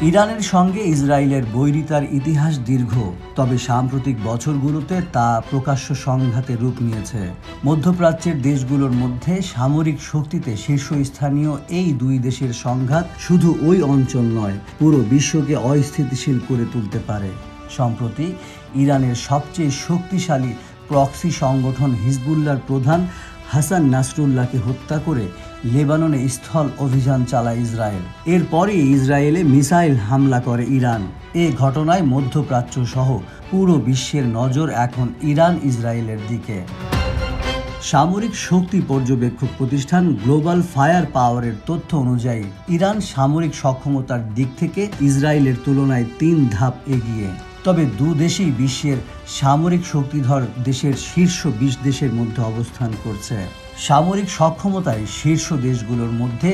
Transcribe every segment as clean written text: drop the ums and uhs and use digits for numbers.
ইরানের সঙ্গে ইসরায়েলের বৈরিতার ইতিহাস দীর্ঘ, তবে সাম্প্রতিক বছরগুলোতে তা প্রকাশ্য সংঘাতে রূপ নিয়েছে। মধ্যপ্রাচ্যের দেশগুলোর মধ্যে সামরিক শক্তিতে শীর্ষস্থানীয় এই দুই দেশের সংঘাত শুধু ওই অঞ্চল নয়, পুরো বিশ্বকে অস্থিতিশীল করে তুলতে পারে। সম্প্রতি ইরানের সবচেয়ে শক্তিশালী প্রক্সি সংগঠন হিজবুল্লাহর প্রধান হাসান নাসরুল্লাহকে হত্যা করে লেবাননে স্থল অভিযান চালায় ইসরায়েল। এরপরে ইসরায়েলে মিসাইল হামলা করে ইরান। এ ঘটনায় মধ্যপ্রাচ্য সহ পুরো বিশ্বের নজর এখন ইরান ইসরায়েলের দিকে। সামরিক শক্তি পর্যবেক্ষক প্রতিষ্ঠান গ্লোবাল ফায়ার পাওয়ারের তথ্য অনুযায়ী ইরান সামরিক সক্ষমতার দিক থেকে ইসরায়েলের তুলনায় 3 ধাপ এগিয়ে। তবে দু দেশই বিশ্বের সামরিক শক্তিধর দেশের শীর্ষ 20 দেশের মধ্যে অবস্থান করছে। সামরিক সক্ষমতায় শীর্ষ দেশগুলোর মধ্যে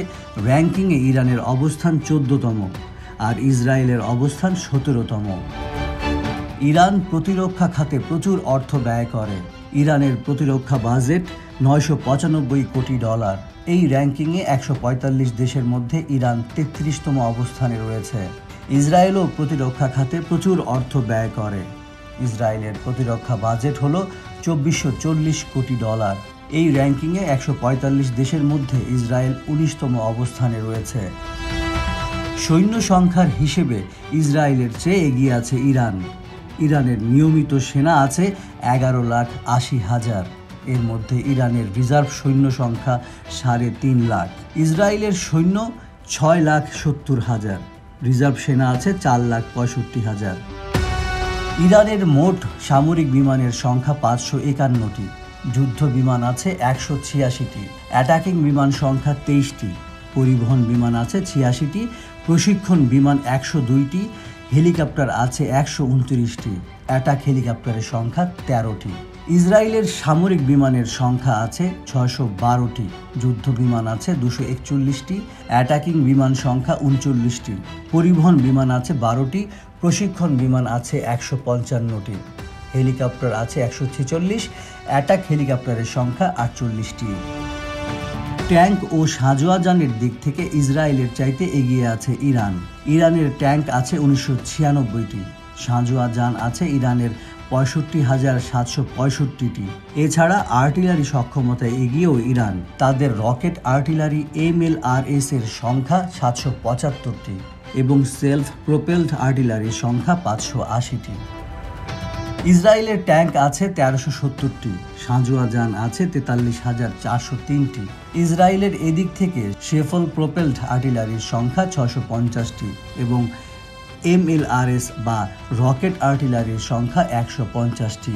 র্যাঙ্কিংয়ে ইরানের অবস্থান 14তম আর ইসরায়েলের অবস্থান 17তম। ইরান প্রতিরক্ষা খাতে প্রচুর অর্থ ব্যয় করে। ইরানের প্রতিরক্ষা বাজেট $995 কোটি। এই র্যাঙ্কিংয়ে 145 দেশের মধ্যে ইরান 33তম অবস্থানে রয়েছে। ইসরায়েলও প্রতিরক্ষা খাতে প্রচুর অর্থ ব্যয় করে। ইসরায়েলের প্রতিরক্ষা বাজেট হলো $2440 কোটি। এই র্যাঙ্কিংয়ে 145 দেশের মধ্যে ইসরায়েল 19তম অবস্থানে রয়েছে। সৈন্য সংখ্যার হিসেবে ইসরায়েলের চেয়ে এগিয়ে আছে ইরান। ইরানের নিয়মিত সেনা আছে 11,80,000। এর মধ্যে ইরানের রিজার্ভ সৈন্য সংখ্যা 3.5 লাখ। ইসরায়েলের সৈন্য 6,70,000। রিজার্ভ সেনা আছে 4,65,000। ইরানের মোট সামরিক বিমানের সংখ্যা 551টি। যুদ্ধ বিমান আছে 186টি। অ্যাটাকিং বিমান সংখ্যা 23টি। পরিবহন বিমান আছে 86টি। প্রশিক্ষণ বিমান 102টি। হেলিকপ্টার আছে 129টি। অ্যাটাক হেলিকপ্টারের সংখ্যা 13টি। ইসরায়েলের সামরিক বিমানের সংখ্যা আছে 612টি। যুদ্ধ বিমান আছে 241টি। অ্যাটাকিং বিমান সংখ্যা 39টি। পরিবহন বিমান আছে 12টি। প্রশিক্ষণ বিমান আছে 155টি। হেলিকপ্টার আছে 146। অ্যাটাক হেলিকপ্টারের সংখ্যা 48টি। ট্যাঙ্ক ও সাঁজোয়াজানের দিক থেকে ইসরায়েলের চাইতে এগিয়ে আছে ইরান। ইরানের ট্যাঙ্ক আছে 1996টি। সাঁজোয়াজান আছে ইরানের 65,765টি। এছাড়া আর্টিলারি সক্ষমতায় এগিয়েও ইরান। তাদের রকেট আর্টিলারি MLRS এর সংখ্যা 775টি এবং সেলফ প্রোপেলড আর্টিলারির সংখ্যা 580টি। ইসরায়েলের ট্যাঙ্ক আছে 1370টি। সাঁজোয়াজান আছে 43,403টি। ইসরায়েলের এদিক থেকে শেফল প্রোপেলড আর্টিলারির সংখ্যা 650টি এবং MLRS বা রকেট আর্টিলারির সংখ্যা 150টি।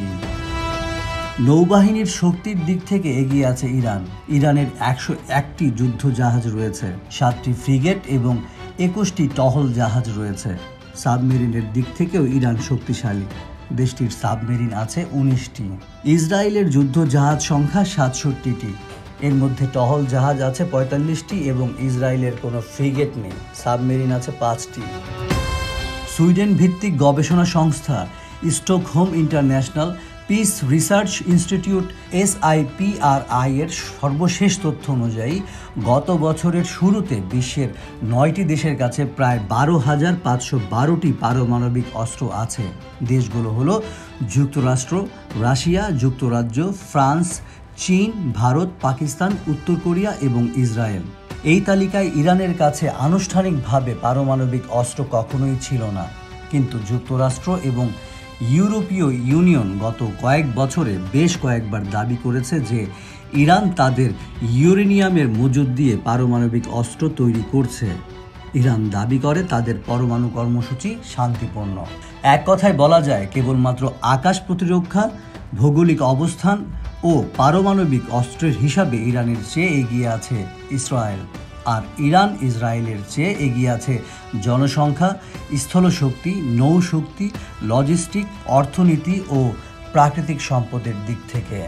নৌবাহিনীর শক্তির দিক থেকে এগিয়ে আছে ইরান। ইরানের 101টি যুদ্ধ জাহাজ রয়েছে, 7টি ফ্রিগেট এবং 21টি টহল জাহাজ রয়েছে। সাবমেরিনের দিক থেকেও ইরান শক্তিশালী। দেশটির সাবমেরিন আছে 19টি। ইসরায়েলের যুদ্ধ জাহাজ সংখ্যা 67টি। এর মধ্যে টহল জাহাজ আছে 45টি এবং ইসরায়েলের কোনো ফ্রিগেট নেই। সাবমেরিন আছে 5টি। সুইডেন ভিত্তিক গবেষণা সংস্থা Stockholm international piece research institute SIPRI এর সর্বশেষ তথ্য অনুযায়ী গত বছরের শুরুতে বিশ্বের 9টি দেশের কাছে প্রায় 12,512টি পারমাণবিক অস্ত্র আছে। দেশগুলো হলো যুক্তরাষ্ট্র, রাশিয়া, যুক্তরাজ্য, ফ্রান্স, চীন, ভারত, পাকিস্তান, উত্তর কোরিয়া এবং ইসরায়েল। এই তালিকায় ইরানের কাছে আনুষ্ঠানিকভাবে পারমাণবিক অস্ত্র কখনোই ছিল না, কিন্তু যুক্তরাষ্ট্র এবং ইউরোপীয় ইউনিয়ন গত কয়েক বছরে বেশ কয়েকবার দাবি করেছে যে ইরান তাদের ইউরেনিয়ামের মজুদ দিয়ে পারমাণবিক অস্ত্র তৈরি করছে। ইরান দাবি করে তাদের পরমাণু কর্মসূচি শান্তিপূর্ণ। এক কথায় বলা যায়, কেবলমাত্র আকাশ প্রতিরক্ষা, ভৌগোলিক অবস্থান ও পারমাণবিক অস্ত্রের হিসাবে ইরানের চেয়ে এগিয়ে আছে ইসরায়েল। আর ইরান ইসরায়েলের চেয়ে এগিয়ে আছে জনসংখ্যা, স্থলশক্তি, নৌশক্তি, লজিস্টিক, অর্থনীতি ও প্রাকৃতিক সম্পদের দিক থেকে।